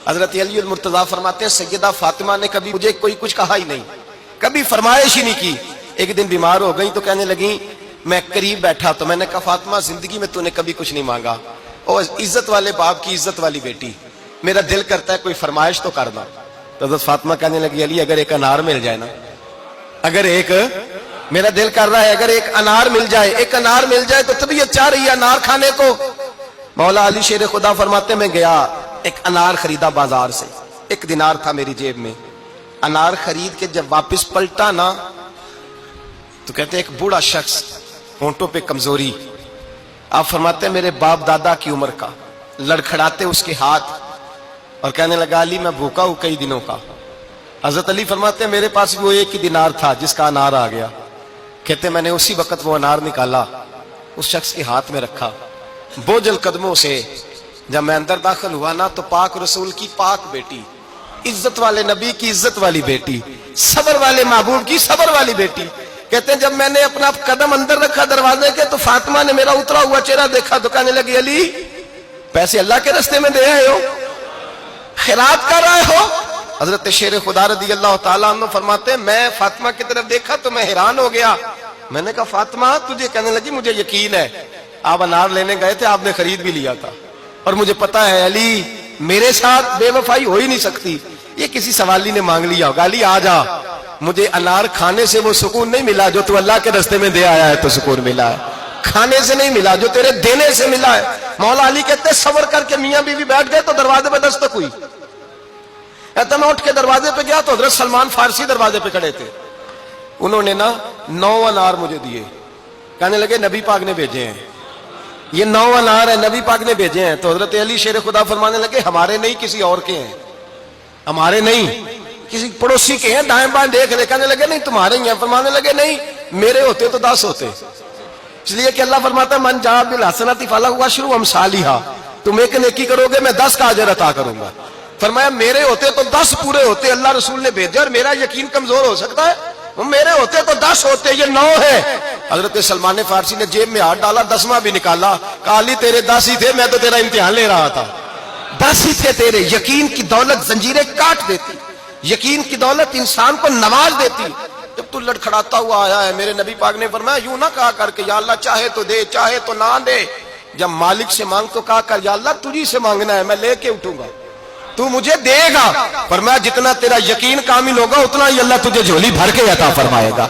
حضرت علی المرتضیٰ فرماتے ہیں سیدہ فاطمہ نے کبھی مجھے کوئی کچھ کہا ہی نہیں، کبھی فرمائش ہی نہیں کی۔ ایک دن بیمار ہو گئی تو کہنے لگی، میں قریب بیٹھا تو میں نے کہا فاطمہ زندگی میں تو نے کبھی کچھ نہیں مانگا، اور عزت والے باپ کی عزت والی بیٹی، میرا دل کرتا ہے کوئی فرمائش تو کرنا۔ تو حضرت فاطمہ کہنے لگی علی اگر ایک انار مل جائے نا، اگر ایک، میرا دل کر رہا ہے اگر ایک انار مل جائے، ایک انار مل جائے تو طبیعت چاہ رہی ہے انار کھانے کو۔ مولا علی شیر خدا فرماتے میں گیا، ایک انار خریدا بازار سے، 1 دینار تھا میری جیب میں، انار خرید کے جب واپس پلٹا نا تو کہتے ہیں ایک بوڑھا شخص، ہونٹوں پہ کمزوری، آپ فرماتے ہیں میرے باپ دادا کی عمر کا، لڑکھڑاتے اس کے ہاتھ اور کہنے لگا علی میں بھوکا ہوں کئی دنوں کا۔ حضرت علی فرماتے ہیں میرے پاس وہ 1 ہی دینار تھا جس کا انار آ گیا۔ کہتے میں نے اسی وقت وہ انار نکالا، اس شخص کے ہاتھ میں رکھا، بوجھل قدموں سے جب میں اندر داخل ہوا نا تو پاک رسول کی پاک بیٹی، عزت والے نبی کی عزت والی بیٹی، صبر والے محبوب کی صبر والی بیٹی، کہتے ہیں جب میں نے اپنا قدم اندر رکھا دروازے کے تو فاطمہ نے میرا اترا ہوا چہرہ دیکھا تو کہنے لگی علی پیسے اللہ کے راستے میں دے آئے ہو، خیرات کر رہے ہو؟ حضرت شیر خدا رضی اللہ تعالیٰ عنہ فرماتے ہیں میں فاطمہ کی طرف دیکھا تو میں حیران ہو گیا، میں نے کہا فاطمہ تجھے؟ کہنے لگی مجھے یقین ہے آپ انار لینے گئے تھے، آپ نے خرید بھی لیا تھا، اور مجھے پتا ہے علی میرے ساتھ بے وفائی ہو ہی نہیں سکتی، یہ کسی سوالی نے مانگ لیا ہوگا، علی آ جا، مجھے انار کھانے سے وہ سکون نہیں ملا جو تو اللہ کے راستے میں دے آیا ہے تو سکون ملا ہے، کھانے سے نہیں ملا جو تیرے دینے سے ملا ہے۔ مولا علی کہتے صبر کر کے میاں بیوی بیٹھ گئے تو دروازے پہ دستک ہوئی، کہتا میں اٹھ کے دروازے پہ گیا تو حضرت سلمان فارسی دروازے پہ کھڑے تھے، انہوں نے نا 9 انار مجھے دیے، کہنے لگے نبی پاک نے بھیجے ہیں، یہ 9 انار ہیں نبی پاک نے بھیجے ہیں۔ تو حضرت علی شیر خدا فرمانے لگے ہمارے نہیں کسی اور کے ہیں، ہمارے نہیں کسی پڑوسی کے ہیں، دائیں بائیں دیکھ رہے، کہنے لگے نہیں تمہارے ہی ہیں، فرمانے لگے نہیں میرے ہوتے تو 10 ہوتے، اس لیے کہ اللہ فرماتا ہے من جاء بالحسنۃ فلہ عشر امثالھا، تم ایک نیکی کرو گے میں 10 کا اجر عطا کروں گا۔ فرمایا میرے ہوتے تو 10 پورے ہوتے، اللہ رسول نے بھیجا اور میرا یقین کمزور ہو سکتا ہے، میرے ہوتے تو 10 ہوتے، یہ 9 ہے۔ حضرت سلمان فارسی نے جیب میں ہاتھ ڈالا، 10واں بھی نکالا، کہا علی تیرے 10 ہی تھے، میں تو تیرا امتحان لے رہا تھا، 10 ہی تھے تیرے۔ یقین کی دولت زنجیریں کاٹ دیتی، یقین کی دولت انسان کو نواز دیتی۔ جب تو لڑکھڑاتا ہوا آیا ہے، میرے نبی پاک نے فرمایا یوں نہ کہا کر کے یا اللہ چاہے تو دے چاہے تو نہ دے، جب مالک سے مانگ تو کہا کر یا اللہ تجھی سے مانگنا ہے، میں لے کے اٹھوں گا، تو مجھے دے گا۔ فرمایا جتنا تیرا یقین کامل ہوگا اتنا ہی اللہ تجھے جھولی بھر کے عطا فرمائے گا۔